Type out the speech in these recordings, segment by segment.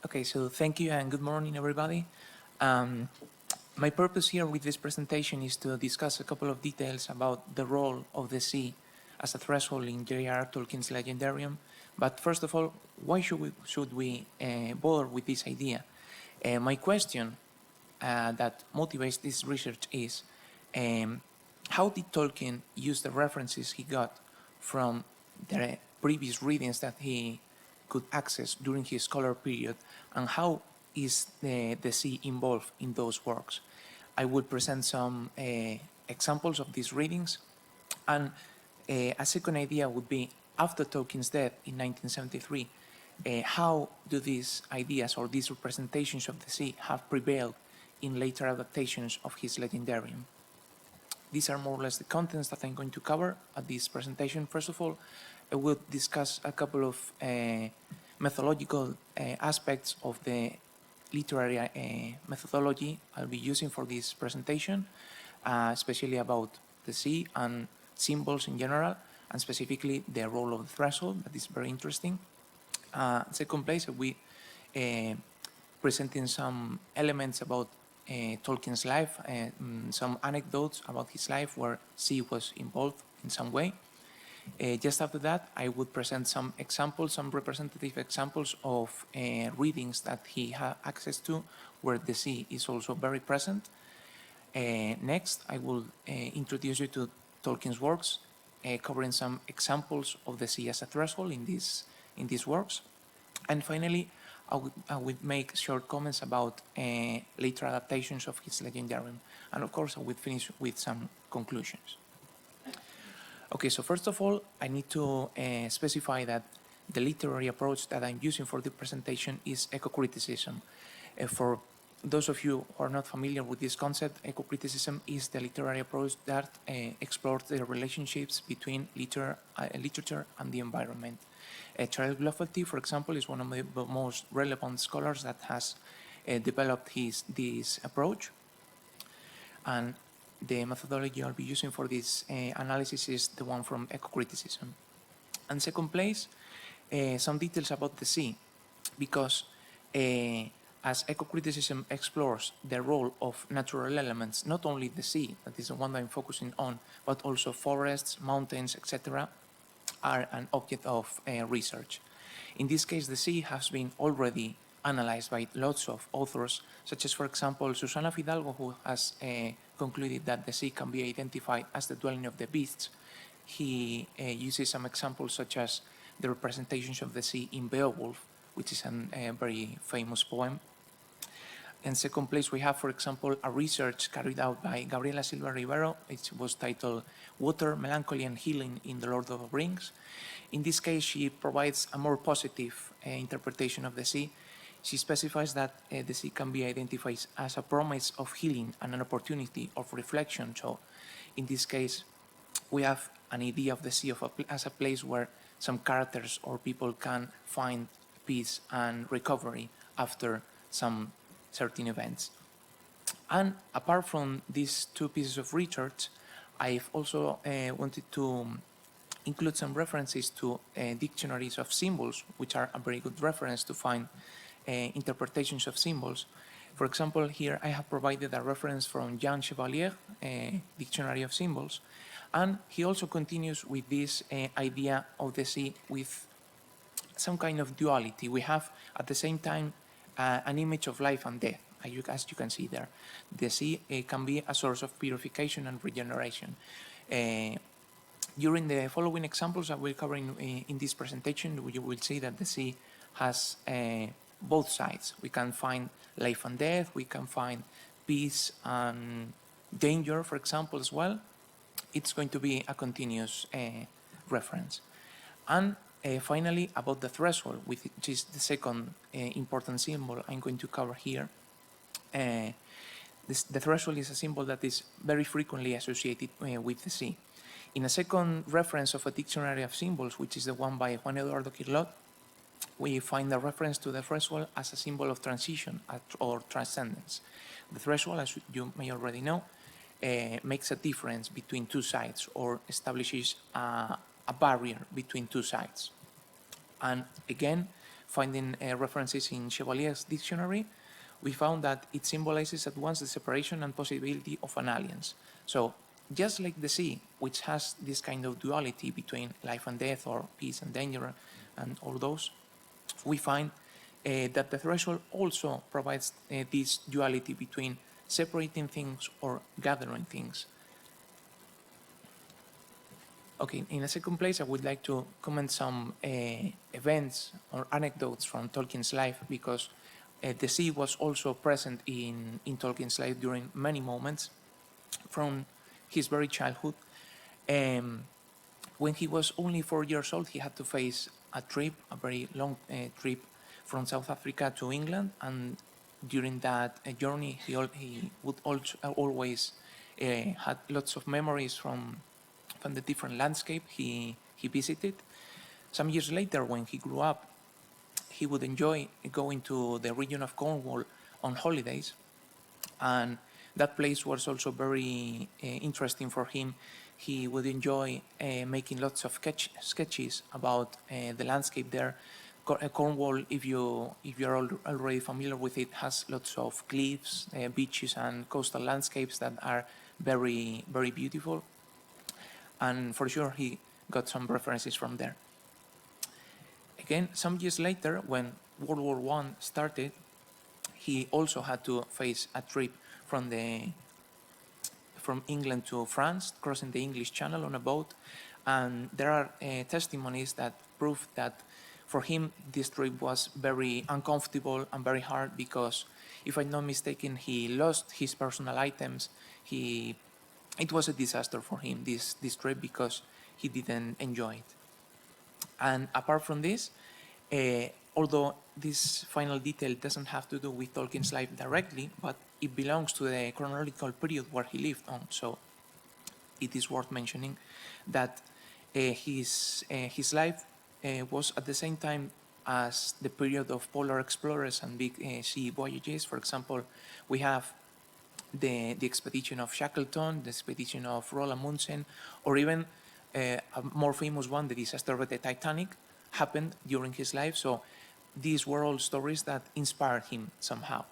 Okay, so thank you and good morning, everybody. Um, my purpose here with this presentation is to discuss a couple of details about the role of the sea as a threshold in J.R.R. Tolkien's Legendarium. But first of all, why should we bother with this idea? My question that motivates this research is um, how did Tolkien use the references he got from the previous readings that he could access during his scholar period, and how is the sea involved in those works? I will present some examples of these readings, and a second idea would be, after Tolkien's death in 1973, how do these ideas or these representations of the sea have prevailed in later adaptations of his Legendarium? These are more or less the contents that I'm going to cover at this presentation. First of all, I will discuss a couple of methodological aspects of the literary methodology I'll be using for this presentation, especially about the sea and symbols in general, and specifically the role of the threshold. That is very interesting. Second place, we presenting some elements about Tolkien's life, some anecdotes about his life where sea was involved in some way. Just after that, I would present some examples, some representative examples of readings that he had access to, where the sea is also very present. Next, I will introduce you to Tolkien's works, covering some examples of the sea as a threshold in these works. And finally, I would make short comments about later adaptations of his Legendarium. And of course, I would finish with some conclusions. Okay, so first of all, I need to specify that the literary approach that I'm using for the presentation is eco-criticism. For those of you who are not familiar with this concept, eco-criticism is the literary approach that explores the relationships between literature and the environment. Charles Bluffelty, for example, is one of the most relevant scholars that has developed this approach. And the methodology I'll be using for this analysis is the one from eco-criticism. And second place, some details about the sea, because as eco-criticism explores the role of natural elements, not only the sea, that is the one that I'm focusing on, but also forests, mountains, etc., are an object of research. In this case, the sea has been already analyzed by lots of authors, such as, for example, Susana Fidalgo, who has concluded that the sea can be identified as the dwelling of the beasts. He uses some examples such as the representations of the sea in Beowulf, which is a very famous poem. In second place, we have, for example, a research carried out by Gabriela Silva Rivero. It was titled Water, Melancholy and Healing in the Lord of the Rings. In this case, she provides a more positive interpretation of the sea. She specifies that the sea can be identified as a promise of healing and an opportunity of reflection. So in this case, we have an idea of the sea as a place where some characters or people can find peace and recovery after some certain events. And apart from these two pieces of research, I've also wanted to include some references to dictionaries of symbols, which are a very good reference to find interpretations of symbols. For example, here I have provided a reference from Jean Chevalier, Dictionary of Symbols, and he also continues with this idea of the sea with some kind of duality. We have at the same time an image of life and death, as you can see there. The sea can be a source of purification and regeneration. During the following examples I will cover in this presentation, you will see that the sea has both sides. We can find life and death, we can find peace and danger, for example, as well. It's going to be a continuous reference. And finally, about the threshold, which is the second important symbol I'm going to cover here. The threshold is a symbol that is very frequently associated with the sea. In a second reference of a dictionary of symbols, which is the one by Juan Eduardo Quirlot, we find the reference to the threshold as a symbol of transition or transcendence. The threshold, as you may already know, makes a difference between two sides or establishes a barrier between two sides. And again, finding references in Chevalier's dictionary, we found that it symbolizes at once the separation and possibility of an alliance. So just like the sea, which has this kind of duality between life and death or peace and danger and all those, we find that the threshold also provides this duality between separating things or gathering things. Okay, in a second place, I would like to comment some events or anecdotes from Tolkien's life, because the sea was also present in Tolkien's life during many moments from his very childhood. When he was only 4 years old, he had to face a trip, a very long trip from South Africa to England, and during that journey, he would always had lots of memories from the different landscape he visited. Some years later, when he grew up, he would enjoy going to the region of Cornwall on holidays, and that place was also very interesting for him. He would enjoy making lots of sketches about the landscape there. Cornwall, if you're already familiar with it, has lots of cliffs, beaches, and coastal landscapes that are very, very beautiful. And for sure, he got some references from there. Again, some years later, when World War I started, he also had to face a trip from England to France, crossing the English Channel on a boat. And there are testimonies that prove that for him, this trip was very uncomfortable and very hard, because, if I'm not mistaken, he lost his personal items. It was a disaster for him, this trip, because he didn't enjoy it. And apart from this, although this final detail doesn't have to do with Tolkien's life directly, but it belongs to the chronological period where he lived on, so it is worth mentioning that his life was at the same time as the period of polar explorers and big sea voyages. For example, we have the expedition of Shackleton, the expedition of Roald Amundsen, or even a more famous one, the disaster of the Titanic, happened during his life. So these were all stories that inspired him somehow.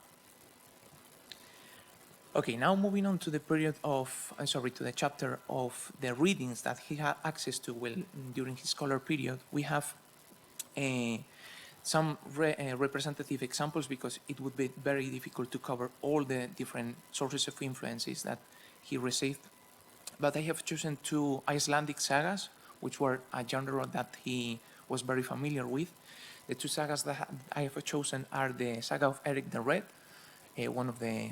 Okay, now moving on to the period of, to the chapter of the readings that he had access to during his scholar period, we have some representative examples, because it would be very difficult to cover all the different sources of influences that he received. But I have chosen 2 Icelandic sagas, which were a genre that he was very familiar with. The 2 sagas that I have chosen are the saga of Eric the Red, one of the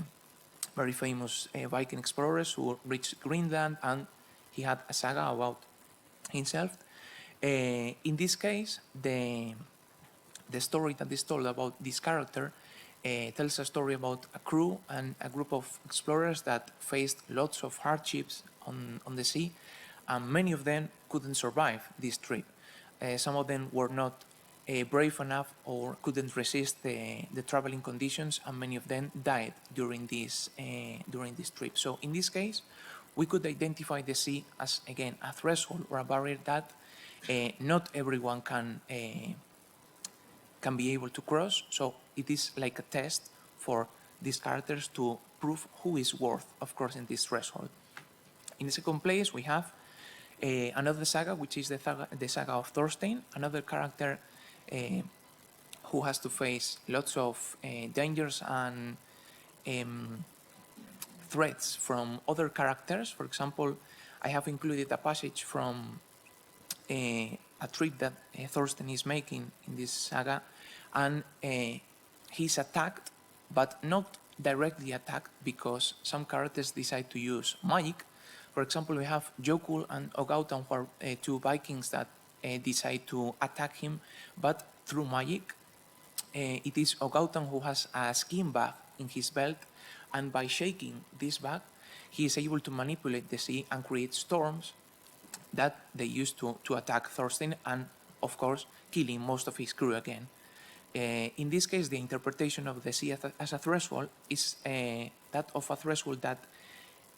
very famous Viking explorers who reached Greenland, and he had a saga about himself. In this case, the story that is told about this character tells a story about a crew and a group of explorers that faced lots of hardships on the sea, and many of them couldn't survive this trip. Some of them were not brave enough or couldn't resist the traveling conditions, and many of them died during this trip. So in this case, we could identify the sea as, again, a threshold or a barrier that not everyone can be able to cross. So it is like a test for these characters to prove who is worth of crossing this threshold. In the second place, we have another saga, which is the saga of Thorstein, another character who has to face lots of dangers and threats from other characters. For example, I have included a passage from a trip that Thorstein is making in this saga, and he's attacked, but not directly attacked, because some characters decide to use magic. For example, we have Jokul and Ogautan, who are 2 Vikings that decide to attack him, but through magic. It is Ogautan who has a skin bag in his belt, and by shaking this bag, he is able to manipulate the sea and create storms that they use to attack Thorstein, and of course killing most of his crew again. In this case, the interpretation of the sea as a threshold is that of a threshold that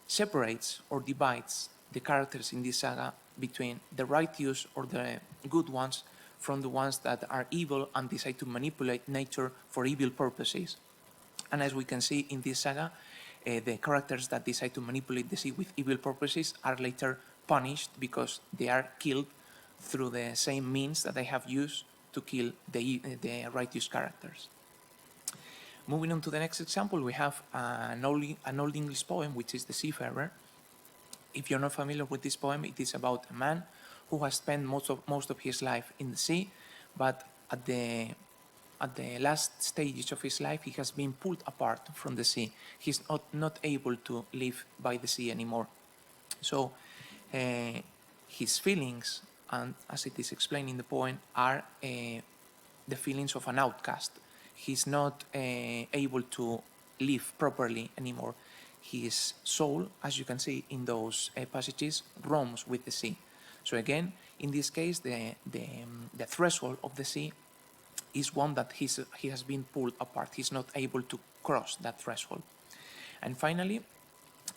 separates or divides the characters in this saga between the righteous or the good ones from the ones that are evil and decide to manipulate nature for evil purposes. And as we can see in this saga, the characters that decide to manipulate the sea with evil purposes are later punished because they are killed through the same means that they have used to kill the righteous characters. Moving on to the next example, we have an old English poem, which is The Seafarer. If you're not familiar with this poem, it is about a man who has spent most of his life in the sea, but at the last stages of his life, he has been pulled apart from the sea. He's not able to live by the sea anymore. So his feelings, and as it is explained in the poem, are the feelings of an outcast. He's not able to live properly anymore. His soul, as you can see in those passages, roams with the sea. So again, in this case, the threshold of the sea is one that he has been pulled apart. He's not able to cross that threshold. And finally,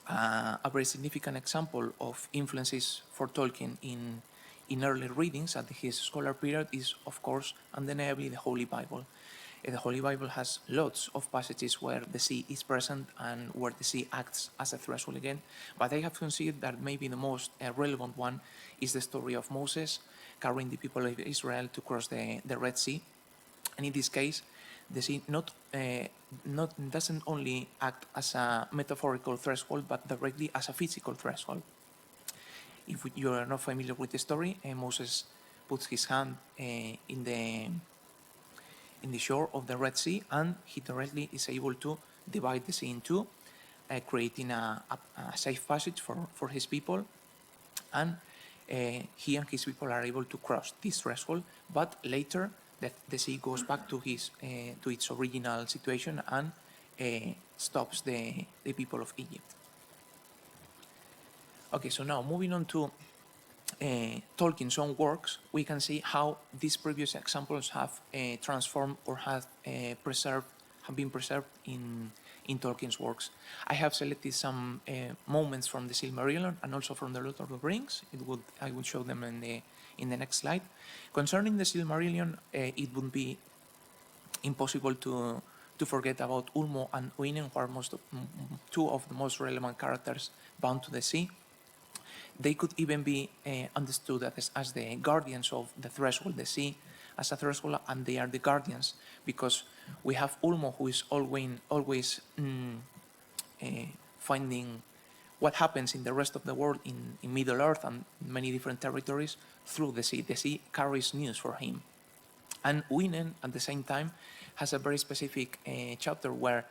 a very significant example of influences for Tolkien in early readings at his scholar period is, of course, undeniably the Holy Bible. The Holy Bible has lots of passages where the sea is present and where the sea acts as a threshold again, but I have considered that maybe the most relevant one is the story of Moses carrying the people of Israel to cross the Red Sea. And in this case, the sea doesn't only act as a metaphorical threshold, but directly as a physical threshold. If you are not familiar with the story, Moses puts his hand in the shore of the Red Sea, and he directly is able to divide the sea in two, creating a safe passage for his people. And he and his people are able to cross this threshold, but later the sea goes back to its original situation and stops the people of Egypt. Okay, so now moving on to Tolkien's own works, we can see how these previous examples have transformed or have been preserved in Tolkien's works. I have selected some moments from the Silmarillion and also from the Lord of the Rings. I will show them in the next slide. Concerning the Silmarillion, it would be impossible to forget about Ulmo and Uinen, who are two of the most relevant characters bound to the sea. They could even be understood as the guardians of the threshold, the sea as a threshold, and they are the guardians because we have Ulmo, who is always finding what happens in the rest of the world, in Middle-earth and many different territories, through the sea. The sea carries news for him. And Uinen, at the same time, has a very specific chapter where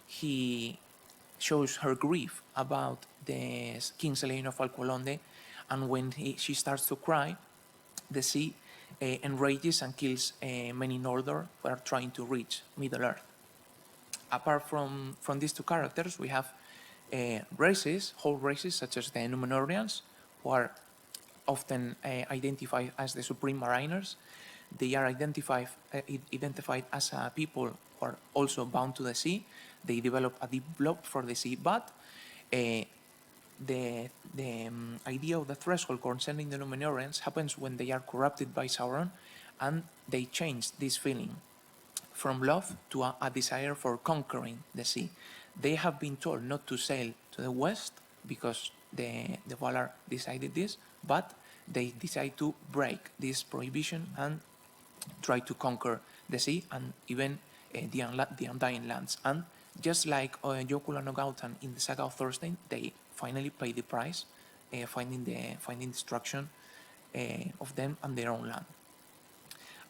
he shows her grief about the King Selene of Alqualonde, and when she starts to cry, the sea enrages and kills many Noldor who are trying to reach Middle-earth. Apart from these two characters, we have whole races such as the Númenóreans, who are often identified as the supreme mariners. They are identified as a people who are also bound to the sea. They develop a deep love for the sea, but the idea of the threshold concerning the Númenóreans happens when they are corrupted by Sauron, and they change this feeling from love to a desire for conquering the sea. They have been told not to sail to the west because the Valar decided this, but they decide to break this prohibition and try to conquer the sea and even the Undying Lands. And just like Jokul and Ogautan in the Saga of Thorstein, they finally pay the price, finding destruction of them and their own land.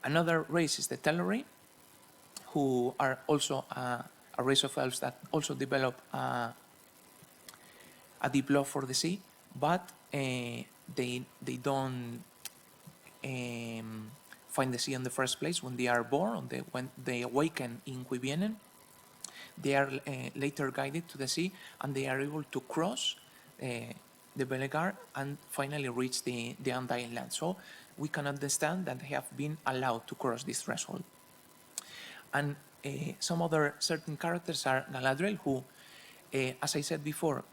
Another race is the Teleri, who are also a race of elves that also develop a deep love for the sea, but they don't find the sea in the first place when they are born, when they awaken in Cuivienen. They are later guided to the sea, and they are able to cross the Belegar and finally reach the Undying Land. So we can understand that they have been allowed to cross this threshold. And some other certain characters are Galadriel, who, as I said before,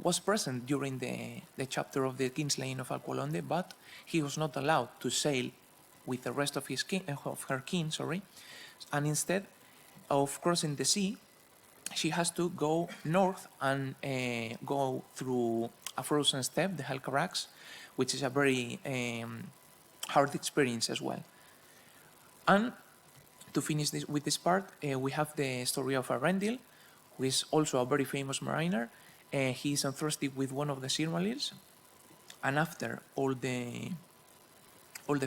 was present during the chapter of the Kingslaying of Alqualonde, but he was not allowed to sail with the rest of her kin, sorry, and instead of crossing the sea, she has to go north and go through a frozen steppe, the Helcarax, which is a very hard experience as well. And to finish with this part, we have the story of Arendil, who is also a very famous mariner. He is entrusted with one of the Silmarils, and after all the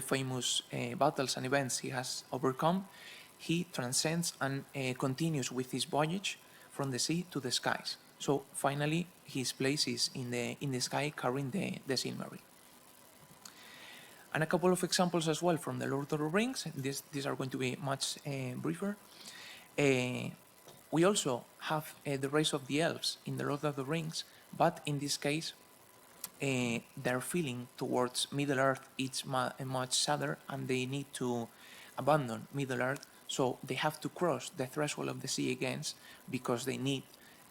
famous battles and events he has overcome, he transcends and continues with his voyage from the sea to the skies. So finally, his place is in the sky, carrying the Silmaril. And a couple of examples as well from the Lord of the Rings. These are going to be much briefer. We also have the race of the elves in the Lord of the Rings, but in this case, their feeling towards Middle Earth is much sadder, and they need to abandon Middle Earth, so they have to cross the threshold of the sea again because they need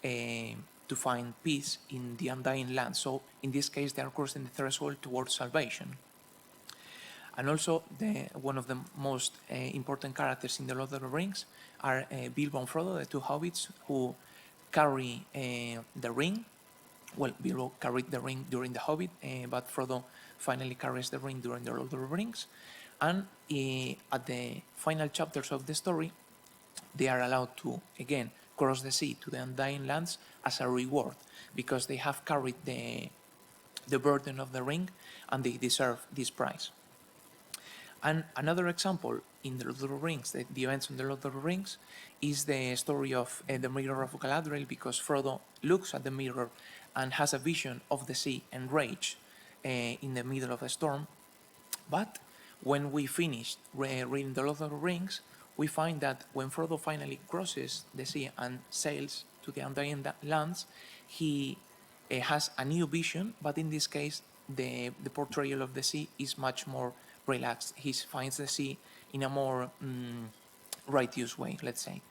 to find peace in the Undying Land. So in this case, they are crossing the threshold towards salvation. And also, one of the most important characters in the Lord of the Rings are Bilbo and Frodo, the two hobbits who carry the ring. Well, Bilbo carried the ring during the Hobbit, but Frodo finally carries the ring during the Lord of the Rings. And at the final chapters of the story, they are allowed to, again, cross the sea to the Undying Lands as a reward, because they have carried the burden of the ring, and they deserve this prize. And another example in the Lord of the Rings, the events in the Lord of the Rings, is the story of the Mirror of Galadriel, because Frodo looks at the mirror and has a vision of the sea enraged in the middle of a storm. But when we finish reading the Lord of the Rings, we find that when Frodo finally crosses the sea and sails to the Undying Lands, he has a new vision, but in this case, the portrayal of the sea is much more relaxed. He finds the sea in a more righteous way, let's say.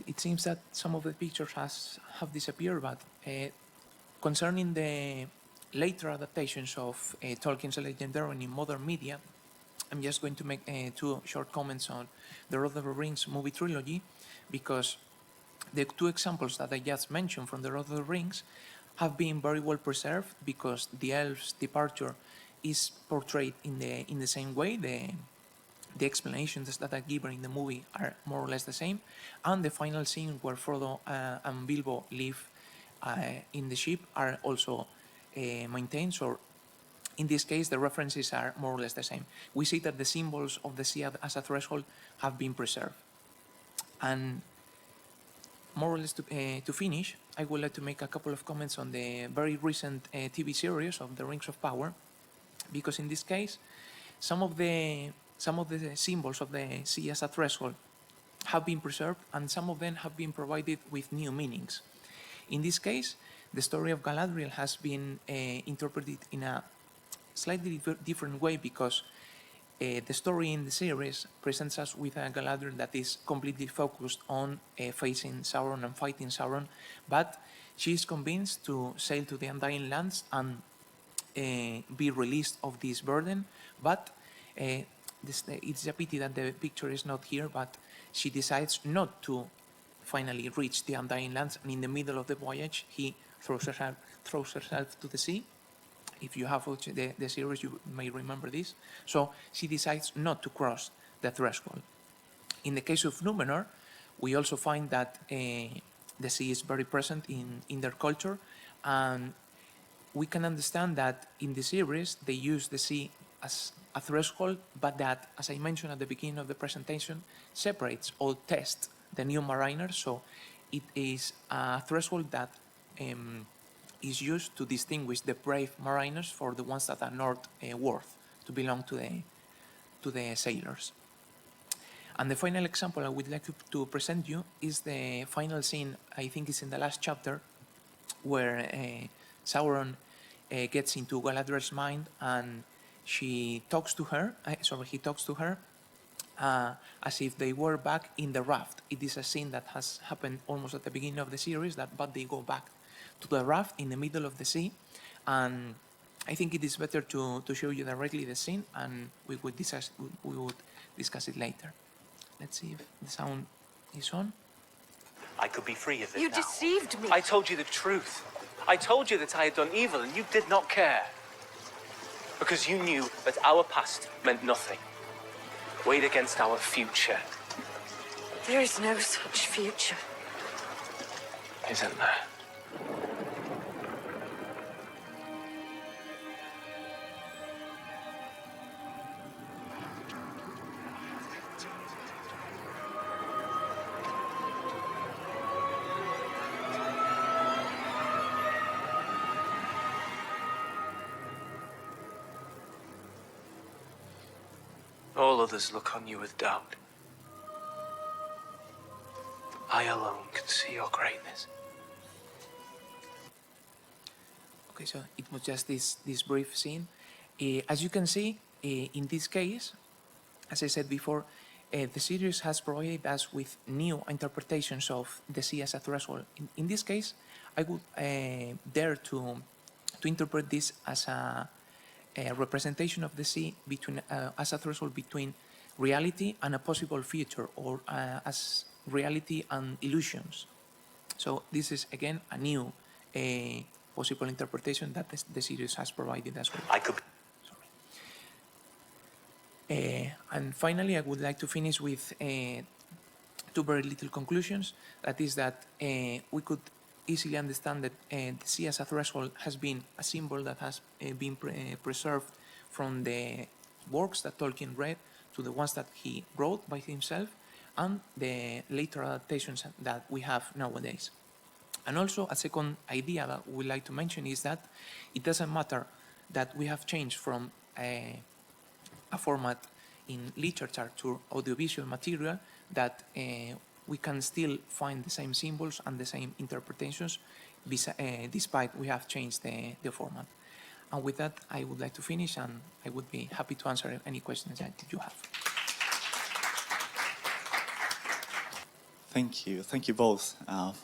It seems that some of the pictures have disappeared, but concerning the later adaptations of Tolkien's Legendar in modern media, I'm just going to make two short comments on the Lord of the Rings movie trilogy, because the two examples that I just mentioned from the Lord of the Rings have been very well preserved, because the elves' departure is portrayed in the same way. The explanations that are given in the movie are more or less the same, and the final scene where Frodo and Bilbo live in the ship are also maintained. So in this case, the references are more or less the same. We see that the symbols of the sea as a threshold have been preserved. And more or less to finish, I would like to make a couple of comments on the very recent TV series of The Rings of Power, because in this case, some of the symbols of the sea as a threshold have been preserved, and some of them have been provided with new meanings. In this case, the story of Galadriel has been interpreted in a slightly different way, because the story in the series presents us with a Galadriel that is completely focused on facing Sauron and fighting Sauron, but she is convinced to sail to the Undying Lands and be released of this burden. But it's a pity that the picture is not here, but she decides not to finally reach the Undying Lands, and in the middle of the voyage, he throws herself to the sea. If you have watched the series, you may remember this. So she decides not to cross the threshold. In the case of Númenor, we also find that the sea is very present in their culture, and we can understand that in the series they use the sea as a threshold, but that, as I mentioned at the beginning of the presentation, separates or tests the new mariners. So it is a threshold that is used to distinguish the brave mariners for the ones that are not worth to belong to the sailors. And the final example I would like to present you is the final scene. I think it's in the last chapter, where Sauron gets into Galadriel's mind, and he talks to her as if they were back in the raft. It is a scene that has happened almost at the beginning of the series, but they go back to the raft in the middle of the sea, and I think it is better to show you directly the scene, and we would discuss it later. Let's see if the sound is on. I could be free of it You now. deceived me. I told you the truth. I told you that I had done evil, and you did not care. Because you knew that our past meant nothing. Weighed against our future. There is no such future. Isn't there? All others look on you with doubt. I alone can see your greatness. Okay, so it was just this brief scene. As you can see, in this case, as I said before, the series has provided us with new interpretations of the sea as a threshold. In this case, I would dare to interpret this as a representation of the sea between as a threshold between reality and a possible future, or as reality and illusions. So this is again a new possible interpretation that the series has provided as well. I could... And finally, I would like to finish with two very little conclusions. That is that we could easily understand that the sea as a threshold has been a symbol that has been preserved from the works that Tolkien read to the ones that he wrote by himself, and the later adaptations that we have nowadays. And also, a second idea that we like to mention is that it doesn't matter that we have changed from a format in literature to audiovisual material, that we can still find the same symbols and the same interpretations despite we have changed the format. And with that, I would like to finish, and I would be happy to answer any questions that you have. Thank you both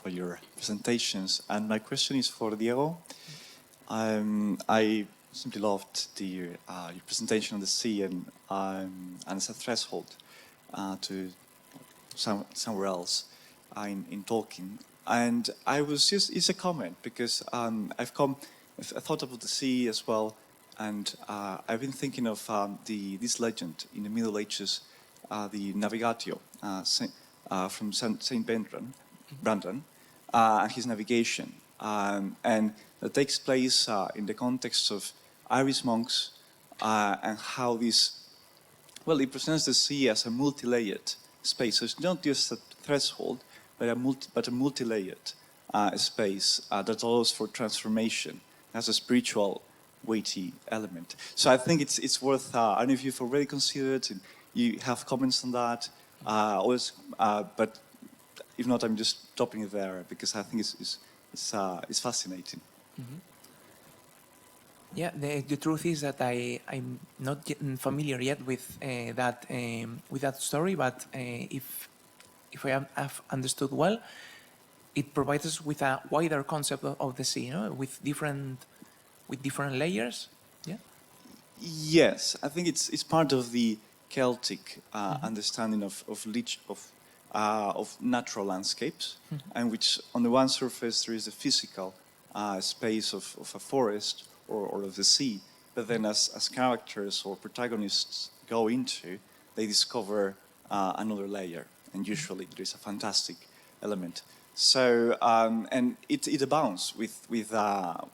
for your presentations. And my question is for Diego. I simply loved your presentation on the sea and as a threshold to somewhere else in Tolkien. And I was it's a comment because I thought about the sea as well, and I've been thinking of this legend in the Middle Ages, the Navigatio from Saint Brandon, and his navigation, and that takes place in the context of Irish monks, and how it presents the sea as a multi-layered space. So it's not just a threshold, but a multi-layered space that allows for transformation, has a spiritual, weighty element. So I think it's worth. I don't know if you've already considered and you have comments on that. But if not, I'm just stopping it there because I think it's fascinating. Mm-hmm. Yeah, the truth is that I'm not familiar yet with that story, but if I have understood well, it provides us with a wider concept of the sea, with different layers. Yeah. Yes, I think it's part of the Celtic understanding of natural landscapes, and which on the one surface there is the physical space of a forest or of the sea, but then as characters or protagonists go into, they discover another layer, and usually there is a fantastic element. So and it abounds with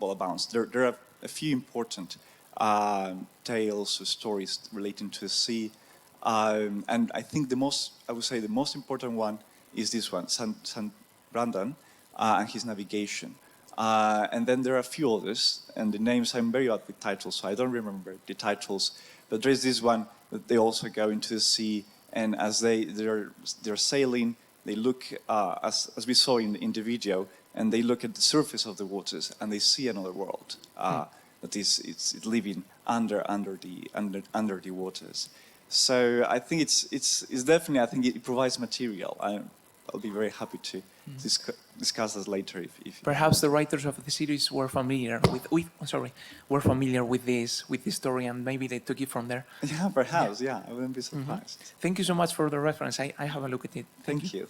abounds. There are a few important tales or stories relating to the sea. And I think the most important one is this one, Saint Brandon and his navigation. And then there are a few others, and the names, I'm very bad with titles, so I don't remember the titles. But there is this one that they also go into the sea, and as they're sailing, they look, as we saw in the video, and they look at the surface of the waters, and they see another world that it's living under the waters. So I think it's definitely, I think it provides material I'll be very happy to discuss this later if Perhaps the writers of the series were familiar were familiar with this story, and maybe they took it from there. Yeah, perhaps. Yeah, I wouldn't be surprised. Thank you so much for the reference. I have a look at it. Thank you.